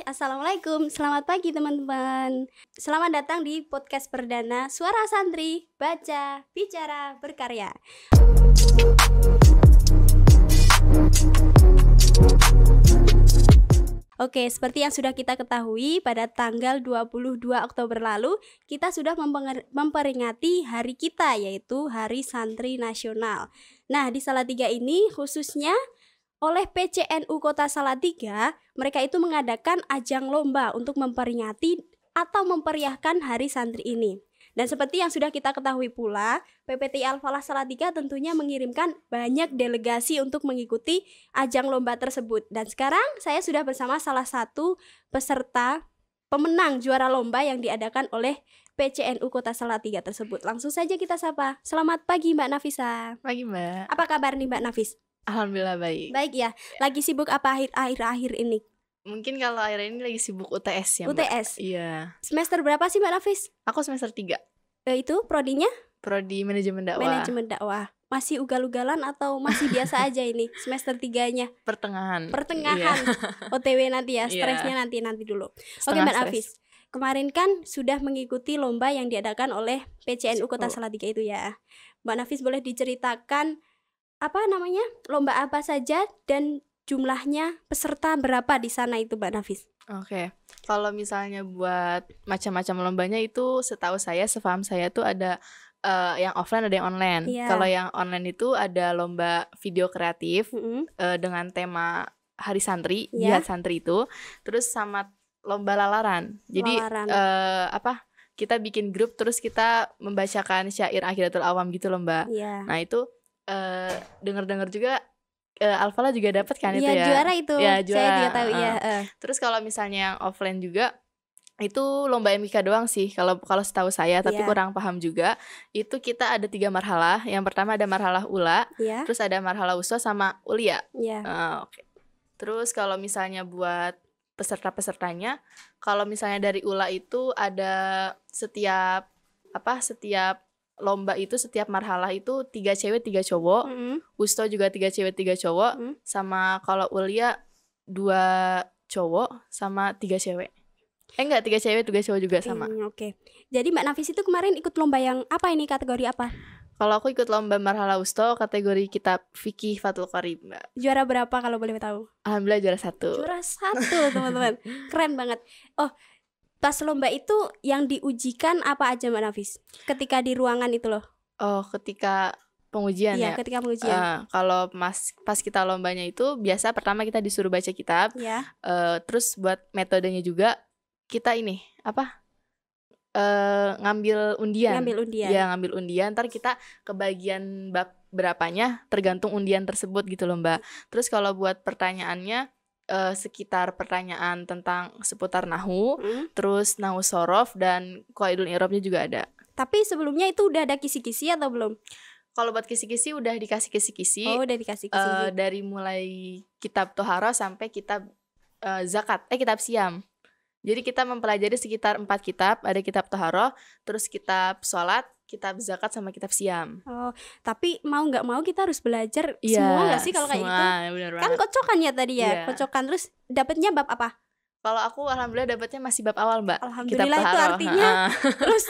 Assalamualaikum, selamat pagi teman-teman. Selamat datang di podcast perdana Suara Santri, Baca, Bicara, Berkarya. Oke, seperti yang sudah kita ketahui, pada tanggal 22 Oktober lalu, kita sudah memperingati hari kita, yaitu Hari Santri Nasional. Nah, di Salatiga ini khususnya oleh PCNU Kota Salatiga, mereka itu mengadakan ajang lomba untuk memperingati atau memperiahkan Hari Santri ini. Dan seperti yang sudah kita ketahui pula, PPTI Al-Falah Salatiga tentunya mengirimkan banyak delegasi untuk mengikuti ajang lomba tersebut. Dan sekarang saya sudah bersama salah satu peserta pemenang juara lomba yang diadakan oleh PCNU Kota Salatiga tersebut. Langsung saja kita sapa. Selamat pagi Mbak Nafisa. Pagi Mbak. Apa kabar nih Mbak Nafis? Alhamdulillah baik. Baik ya. Lagi sibuk apa akhir-akhir ini? Mungkin kalau akhir ini lagi sibuk UTS ya Mbak. UTS? Iya. Semester berapa sih Mbak Nafis? Aku semester 3. Itu prodinya? Prodi Manajemen Dakwah. Manajemen Dakwah. Masih ugal-ugalan atau masih biasa aja ini semester 3-nya? Pertengahan. Iya. OTW nanti ya, stresnya nanti dulu. Oke Mbak Nafis. Kemarin kan sudah mengikuti lomba yang diadakan oleh PCNU Kota Salatiga itu ya. Mbak Nafis boleh diceritakan lomba apa saja dan jumlahnya peserta berapa di sana itu Mbak Nafis? Oke. Kalau misalnya buat macam-macam lombanya itu setahu saya, sepaham saya tuh ada yang offline ada yang online. Kalau yang online itu ada lomba video kreatif dengan tema Hari Santri, Jihad Santri itu. Terus sama lomba lalaran. Jadi kita bikin grup terus kita membacakan syair Akhidatul Awam gitu loh Mbak. Nah itu dengar juga Al-Falah juga dapat kan itu ya. Juara itu. Ya, juara. Saya juga tahu ya. Terus kalau misalnya yang offline juga itu lomba MIK doang sih kalau setahu saya, tapi kurang paham juga. Itu kita ada 3 marhalah. Yang pertama ada marhalah ula, terus ada marhalah wuswa sama ulia. Okay. Terus kalau misalnya buat peserta-pesertanya, kalau misalnya dari ula itu ada setiap lomba itu setiap marhalah itu 3 cewek 3 cowok, wusto juga 3 cewek 3 cowok, sama kalau ulia 2 cowok sama 3 cewek. 3 cewek 3 cowok juga sama. Oke. Jadi Mbak Nafis itu kemarin ikut lomba yang apa ini, kategori apa? Kalau aku ikut lomba marhalah wusto kategori kitab fikih Fathul Qorib Mbak. Juara berapa kalau boleh tahu? Alhamdulillah juara 1. Juara 1 teman-teman. Keren banget. Oh, pas lomba itu yang diujikan apa aja Mbak Nafis? Ketika di ruangan itu loh. Oh, ketika pengujian ya? Iya, ketika pengujian. Kalau pas kita lombanya itu biasa pertama kita disuruh baca kitab. Terus buat metodenya juga kita ngambil undian. Ya, ngambil undian. Ntar kita kebagian bab berapanya tergantung undian tersebut gitu loh Mbak. Terus kalau buat pertanyaannya sekitar pertanyaan tentang seputar nahu, terus nahu sorof dan qaidul i'rabnya juga ada. Tapi sebelumnya itu udah ada kisi-kisi atau belum? Kalau buat kisi-kisi udah dikasih kisi-kisi. Oh, udah dikasih kisi-kisi. Dari mulai kitab Tohara sampai kitab kitab Siam. Jadi kita mempelajari sekitar 4 kitab, ada kitab Tohara, terus kitab sholat, kitab zakat sama kitab Siam. Oh, tapi mau nggak mau kita harus belajar semua nggak sih kalau kayak gitu? Kan kocokan ya tadi ya, kocokan. Terus dapatnya bab apa? Kalau aku alhamdulillah dapatnya masih bab awal Mbak. Alhamdulillah itu artinya terus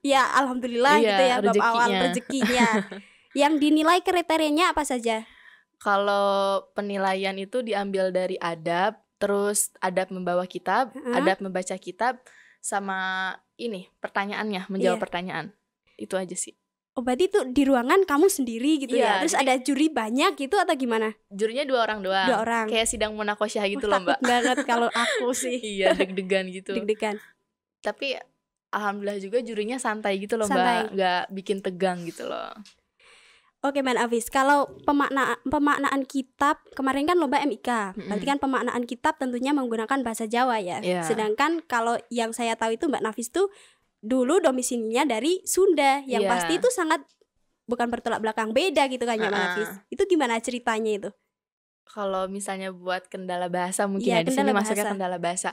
ya alhamdulillah gitu ya, bab awal rezekinya. Yang dinilai kriterianya apa saja? Kalau penilaian itu diambil dari adab, terus adab membawa kitab, adab membaca kitab, sama pertanyaannya, menjawab pertanyaan. Itu aja sih. Oh, berarti itu di ruangan kamu sendiri gitu ya? Terus ada juri banyak gitu atau gimana? Jurinya 2 orang doang. 2 orang. Kayak sidang munakosyah gitu loh Mbak. Takut banget kalau aku sih. Iya, deg-degan gitu. Deg-degan. Tapi alhamdulillah juga jurinya santai gitu loh Mbak. Gak bikin tegang gitu loh. Oke Mbak Nafis, kalau pemaknaan kitab, kemarin kan lomba MIK, berarti kan pemaknaan kitab tentunya menggunakan bahasa Jawa ya. Sedangkan kalau yang saya tahu itu Mbak Nafis tuh dulu domisilinya dari Sunda, yang pasti itu sangat bukan bertolak belakang, beda gitu kan ya Mbak Nafis. Itu gimana ceritanya itu? Kalau misalnya buat kendala bahasa mungkin di sini masuknya kendala bahasa.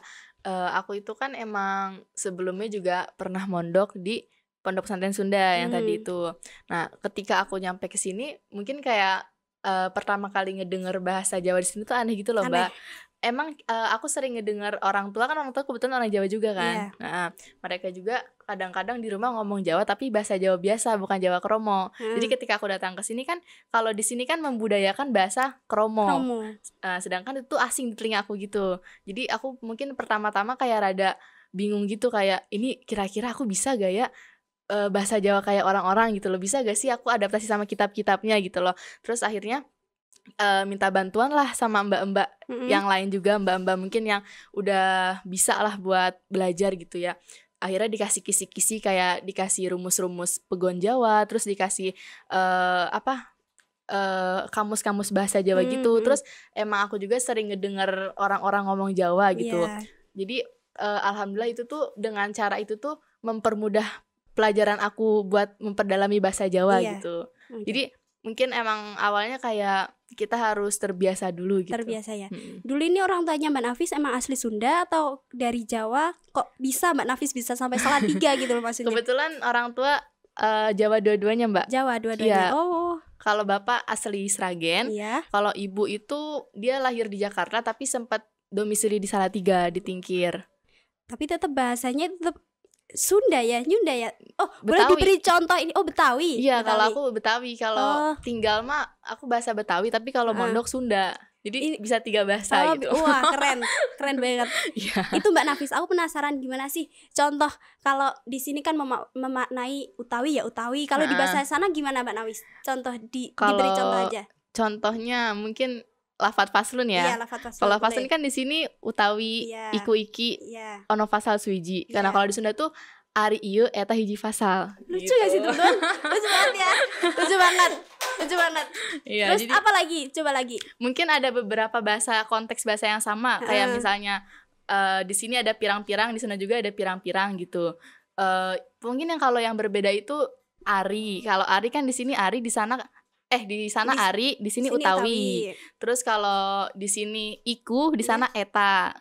Aku itu kan emang sebelumnya juga pernah mondok di Pondok Pesantren Sunda yang tadi itu. Nah, ketika aku nyampe ke sini, mungkin kayak pertama kali ngedenger bahasa Jawa di sini tuh aneh gitu loh, Mbak. emang aku sering ngedengar orang tua kebetulan orang Jawa juga kan. Nah, mereka juga kadang-kadang di rumah ngomong Jawa tapi bahasa Jawa biasa, bukan Jawa kromo. Jadi ketika aku datang ke sini kan, kalau di sini kan membudayakan bahasa kromo. Sedangkan itu asing di telinga aku gitu. Jadi aku mungkin pertama-tama kayak rada bingung gitu, kayak ini kira-kira aku bisa gak ya bahasa Jawa kayak orang-orang gitu loh, bisa gak sih aku adaptasi sama kitab-kitabnya gitu loh. Terus akhirnya minta bantuan lah sama mbak-mbak yang lain juga, mbak-mbak mungkin yang udah bisa lah buat belajar gitu ya. Akhirnya dikasih kisi-kisi, kayak dikasih rumus-rumus pegon Jawa, terus dikasih kamus-kamus bahasa Jawa gitu. Terus emang aku juga sering ngedenger orang-orang ngomong Jawa gitu. Jadi alhamdulillah itu tuh, dengan cara itu tuh mempermudah pelajaran aku buat memperdalami bahasa Jawa gitu. Jadi mungkin emang awalnya kayak kita harus terbiasa dulu gitu. Terbiasa ya. Dulu ini orang tuanya Mbak Nafis emang asli Sunda atau dari Jawa? Kok bisa Mbak Nafis bisa sampai Salatiga gitu loh maksudnya? Kebetulan orang tua Jawa dua-duanya Mbak. Jawa dua-duanya. Oh. Kalau bapak asli Sragen, kalau ibu itu dia lahir di Jakarta tapi sempat domisili di Salatiga, di Tingkir. Tapi tetap bahasanya tetap Sunda ya, Nyunda ya. Oh, Betawi. Boleh diberi contoh ini? Oh, Betawi. Iya, kalau aku Betawi, kalau tinggal mah aku bahasa Betawi, tapi kalau mondok Sunda. Jadi bisa 3 bahasa gitu. Wah, keren banget. Itu Mbak Nafis, aku penasaran gimana sih contoh, kalau di sini kan memaknai utawi ya utawi. Kalau di bahasa sana gimana Mbak Nafis? Contoh diberi contoh aja. Contohnya mungkin lafadz faslun ya. Kalau faslun kan di sini utawi, iku iki, ono fasal suwiji. Karena kalau di Sunda tuh ari ieu eta hiji fasal. Lucu gitu. Gak sih teman? Lucu banget ya. Lucu banget. Terus jadi, apa lagi? Coba lagi. Mungkin ada beberapa konteks bahasa yang sama. Kayak misalnya di sini ada pirang-pirang, di sana juga ada pirang-pirang gitu. Mungkin kalau yang berbeda itu ari. Kalau ari kan di sini ari, di sana ari, di sini utawi. Terus kalau di sini iku, di sana eta,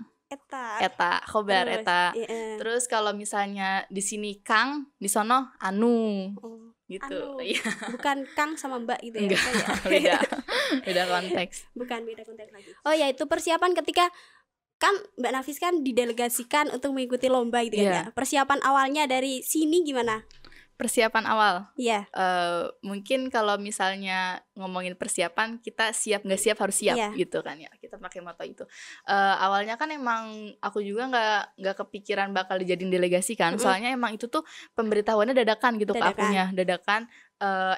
khobar eta. Terus kalau misalnya di sini kang, di sono anu. Gitu. Anu. Bukan kang sama mbak gitu ya. Enggak, beda konteks. Beda konteks lagi. Oh ya, itu persiapan ketika kan Mbak Nafis kan didelegasikan untuk mengikuti lomba gitu kan ya. Persiapan awalnya dari sini gimana? Persiapan awal, mungkin kalau misalnya ngomongin persiapan, kita siap nggak siap harus siap gitu kan ya, kita pakai moto itu. Awalnya kan emang aku juga nggak kepikiran bakal dijadiin delegasi kan, soalnya emang itu tuh pemberitahuannya dadakan gitu ke akunya, dadakan.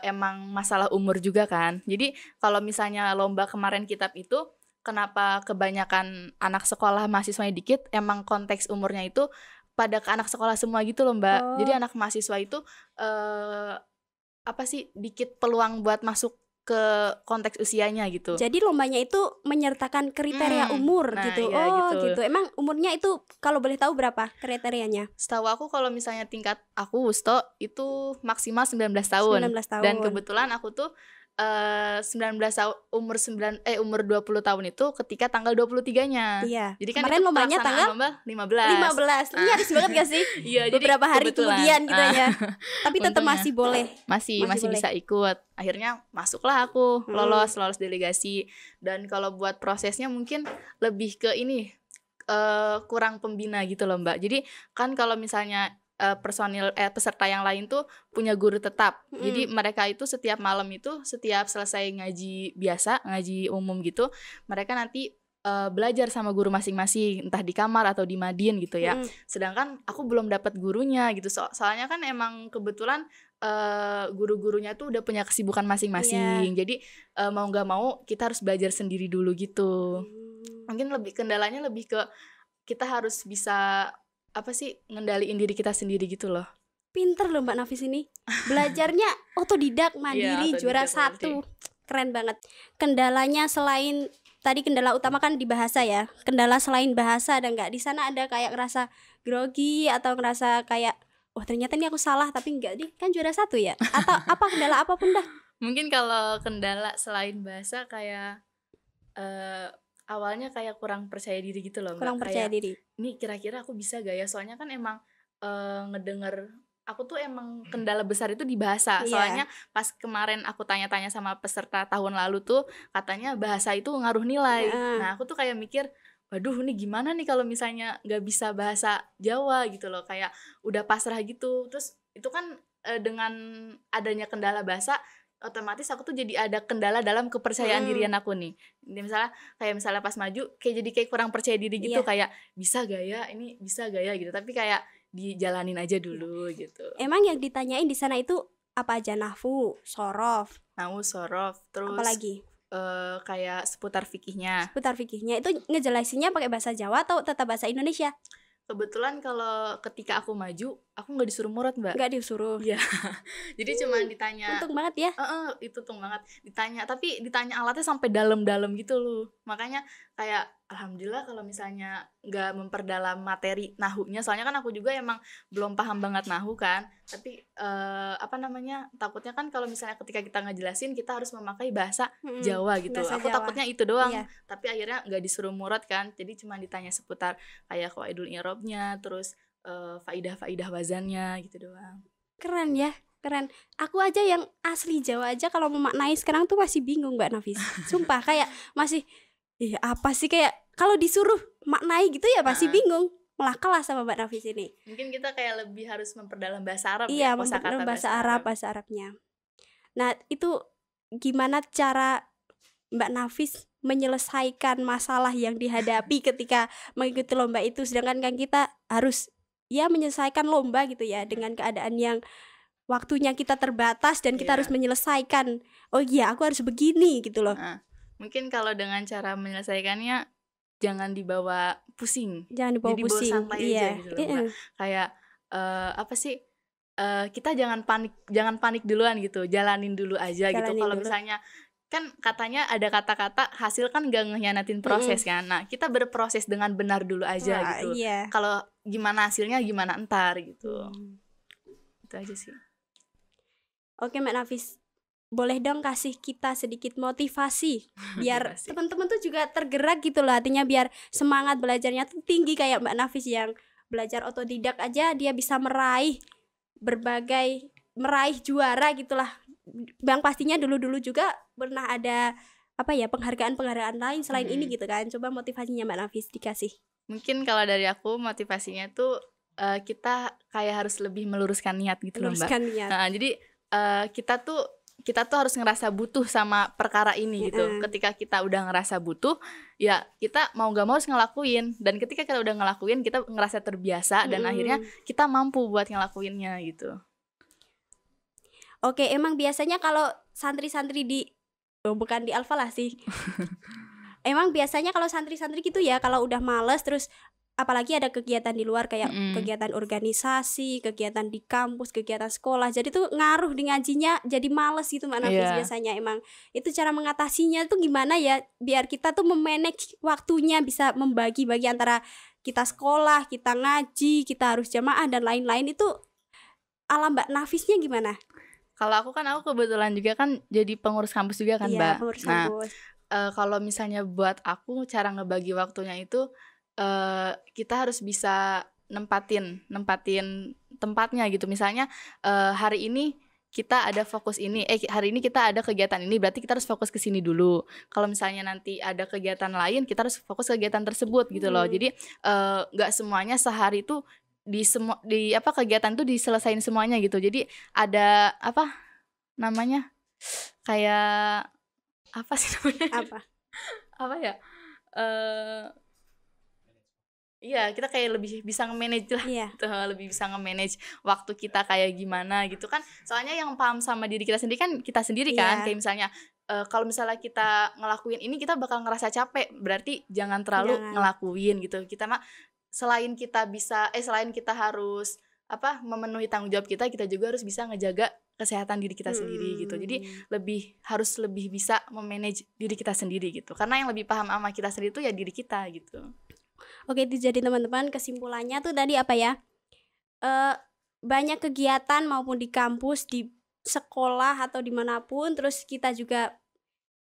Emang masalah umur juga kan, jadi kalau misalnya lomba kemarin kitab itu, kenapa kebanyakan anak sekolah mahasiswanya dikit, emang konteks umurnya itu pada ke anak sekolah semua gitu loh Mbak. Jadi anak mahasiswa itu dikit peluang buat masuk ke konteks usianya gitu. Jadi lombanya itu menyertakan kriteria umur gitu. Gitu. Emang umurnya itu kalau boleh tahu berapa kriterianya? Setahu aku kalau misalnya tingkat aku Wusto itu maksimal 19 tahun. Dan kebetulan aku tuh umur 20 tahun itu ketika tanggal 23-nya. Jadi kan kemarin lombanya tanggal 15. Ini harus banget gak sih? Beberapa hari kemudian gitu ya. Tapi tetap masih boleh. Masih bisa ikut. Akhirnya masuklah aku, lolos delegasi. Dan kalau buat prosesnya mungkin lebih ke ini, kurang pembina gitu loh Mbak. Jadi kan kalau misalnya peserta yang lain tuh punya guru tetap. Jadi mereka itu setiap malam itu, setiap selesai ngaji biasa, ngaji umum gitu, mereka nanti belajar sama guru masing-masing, entah di kamar atau di madin gitu ya. Sedangkan aku belum dapat gurunya gitu. Soalnya kan emang kebetulan guru-gurunya tuh udah punya kesibukan masing-masing. Jadi mau nggak mau kita harus belajar sendiri dulu gitu. Mungkin kendalanya lebih ke kita harus bisa ngendaliin diri kita sendiri gitu loh. Pinter loh Mbak Nafis ini. Belajarnya otodidak, mandiri, juara 1. Keren banget. Kendalanya selain tadi, kendala utama kan di bahasa ya. Kendala selain bahasa ada nggak? Di sana ada kayak ngerasa grogi atau ngerasa kayak ternyata ini aku salah tapi enggak nih, kan juara 1 ya? Atau apa kendala apapun dah? Mungkin kalau kendala selain bahasa kayak awalnya kayak kurang percaya diri gitu loh Mbak. Kurang percaya diri. Ini kira-kira aku bisa gak ya? Soalnya kan emang ngedenger, aku tuh emang kendala besar itu di bahasa. Soalnya pas kemarin aku tanya-tanya sama peserta tahun lalu tuh, katanya bahasa itu ngaruh nilai. Nah aku tuh kayak mikir, waduh ini gimana nih kalau misalnya nggak bisa bahasa Jawa gitu loh, kayak udah pasrah gitu. Terus itu kan dengan adanya kendala bahasa, otomatis aku tuh jadi ada kendala dalam kepercayaan dirian aku nih. Ini misalnya pas maju jadi kayak kurang percaya diri gitu, kayak bisa gak ya, ini bisa gak ya gitu. Tapi kayak dijalanin aja dulu gitu. Emang yang ditanyain di sana itu apa aja? Nahwu, sorof, terus apa lagi? Kayak seputar fikihnya. Itu ngejelasinnya pakai bahasa Jawa atau tetap bahasa Indonesia? Kebetulan kalau ketika aku maju, aku nggak disuruh murad, Mbak. Nggak disuruh. Iya. Jadi cuma ditanya. Untung banget ya. Itu untung banget. Tapi ditanya alatnya sampai dalam-dalam gitu loh. Makanya kayak alhamdulillah kalau misalnya nggak memperdalam materi nahunya, soalnya kan aku juga emang belum paham banget nahu kan. Tapi takutnya kan kalau misalnya ketika kita ngejelasin kita harus memakai bahasa Jawa gitu. Aku takutnya itu doang. Iya. Tapi akhirnya nggak disuruh murad kan. Jadi cuma ditanya seputar kayak qawaidul i'rabnya, terus faidah-faidah wazannya gitu doang. Keren ya, keren. Aku aja yang asli Jawa aja kalau memaknai sekarang tuh masih bingung Mbak Nafis. Sumpah kayak masih apa sih, kayak kalau disuruh maknai gitu ya masih bingung. Malah kalah sama Mbak Nafis ini. Mungkin kita kayak lebih harus memperdalam bahasa Arab. Iya, memperdalam bahasa Arabnya. Nah, itu gimana cara Mbak Nafis menyelesaikan masalah yang dihadapi ketika mengikuti lomba itu, sedangkan kan kita harus menyelesaikan lomba gitu ya dengan keadaan yang waktunya kita terbatas dan kita harus menyelesaikan. Oh iya, aku harus begini gitu loh. Mungkin kalau dengan cara menyelesaikannya jangan dibawa pusing. Jadi pusing. Dibawa santai aja gitu loh. Kayak kita jangan panik duluan gitu. Jalanin dulu aja gitu. Kalau misalnya kan katanya ada kata-kata hasil kan gak ngehianatin proses kan. Nah, kita berproses dengan benar dulu aja gitu. Iya. Kalau gimana hasilnya gimana entar gitu. Itu aja sih. Oke Mbak Nafis, boleh dong kasih kita sedikit motivasi biar teman-teman tuh juga tergerak gitu loh, artinya biar semangat belajarnya tuh tinggi kayak Mbak Nafis yang belajar otodidak aja dia bisa meraih juara gitulah. Bang pastinya dulu juga pernah ada penghargaan lain selain ini gitu kan. Coba motivasinya Mbak Nafis dikasih. Mungkin kalau dari aku motivasinya tuh kita kayak harus lebih meluruskan niat gitu loh Mbak. Jadi kita tuh harus ngerasa butuh sama perkara ini gitu. Ketika kita udah ngerasa butuh, ya kita mau gak mau harus ngelakuin. Dan ketika kita udah ngelakuin, kita ngerasa terbiasa dan akhirnya kita mampu buat ngelakuinnya gitu. Oke, emang biasanya kalau santri-santri bukan di Al-Falah sih. Emang biasanya kalau santri-santri gitu ya, kalau udah males terus apalagi ada kegiatan di luar kayak kegiatan organisasi, kegiatan di kampus, kegiatan sekolah, jadi tuh ngaruh di ngajinya, jadi males gitu Mbak Nafis biasanya. Emang itu cara mengatasinya tuh gimana ya biar kita tuh memanage waktunya, bisa membagi-bagi antara kita sekolah, kita ngaji, kita harus jamaah dan lain-lain. Itu ala Mbak Nafisnya gimana? Kalau aku kebetulan juga kan jadi pengurus kampus juga kan Mbak. Pengurus kampus. Kalau misalnya buat aku cara ngebagi waktunya itu kita harus bisa nempatin tempatnya gitu. Misalnya hari ini kita ada fokus ini, hari ini kita ada kegiatan ini, berarti kita harus fokus ke sini dulu. Kalau misalnya nanti ada kegiatan lain, kita harus fokus kegiatan tersebut gitu loh. Jadi nggak semuanya sehari itu kegiatan tuh diselesain semuanya gitu. Jadi ada kayak apa sih namanya? Apa ya? Iya, kita kayak lebih bisa nge-manage lah. Lebih bisa nge-manage waktu kita kayak gimana gitu kan. Soalnya yang paham sama diri kita sendiri kan kita sendiri kan. Kayak misalnya kalau misalnya kita ngelakuin ini kita bakal ngerasa capek, berarti jangan terlalu ngelakuin gitu. Kita selain kita harus memenuhi tanggung jawab kita juga harus bisa ngejaga kesehatan diri kita sendiri gitu. Jadi harus lebih bisa memanage diri kita sendiri gitu. Karena yang lebih paham sama kita sendiri itu ya diri kita gitu. Oke, itu jadi teman-teman kesimpulannya tuh tadi banyak kegiatan maupun di kampus, di sekolah atau dimanapun, terus kita juga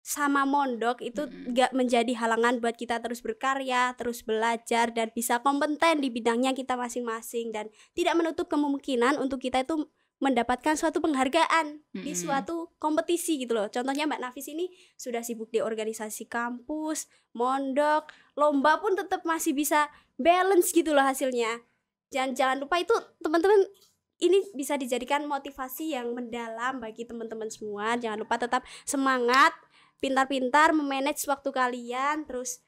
sama mondok itu gak menjadi halangan buat kita terus berkarya, terus belajar dan bisa kompeten di bidangnya kita masing-masing, dan tidak menutup kemungkinan untuk kita itu mendapatkan suatu penghargaan di suatu kompetisi gitu loh. Contohnya Mbak Nafis ini sudah sibuk di organisasi kampus, mondok, lomba pun tetap masih bisa balance gitu loh hasilnya. Jangan lupa itu teman-teman, ini bisa dijadikan motivasi yang mendalam bagi teman-teman semua. Jangan lupa tetap semangat, pintar-pintar memanage waktu kalian. Terus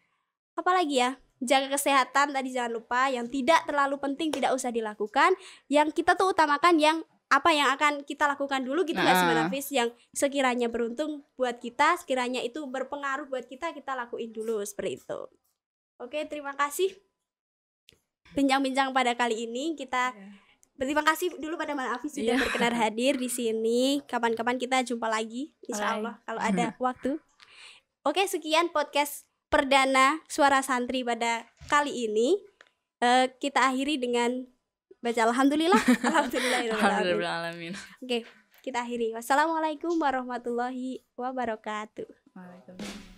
apa lagi ya? Jaga kesehatan tadi jangan lupa. Yang tidak terlalu penting tidak usah dilakukan. Yang kita tuh utamakan yang apa yang akan kita lakukan dulu gitu nggak sih Mbak Nafis, yang sekiranya beruntung buat kita, sekiranya itu berpengaruh buat kita lakuin dulu seperti itu. Oke, terima kasih bincang-bincang pada kali ini. Kita berterima kasih dulu pada Mbak Nafis sudah berkenan hadir di sini. Kapan-kapan kita jumpa lagi insya Allah kalau ada waktu. Oke, sekian podcast perdana Suara Santri pada kali ini. Kita akhiri dengan baca alhamdulillah. Alhamdulillahirobbilalamin. Oke, kita akhiri. Wassalamualaikum warahmatullahi wabarakatuh. Waalaikumsalam.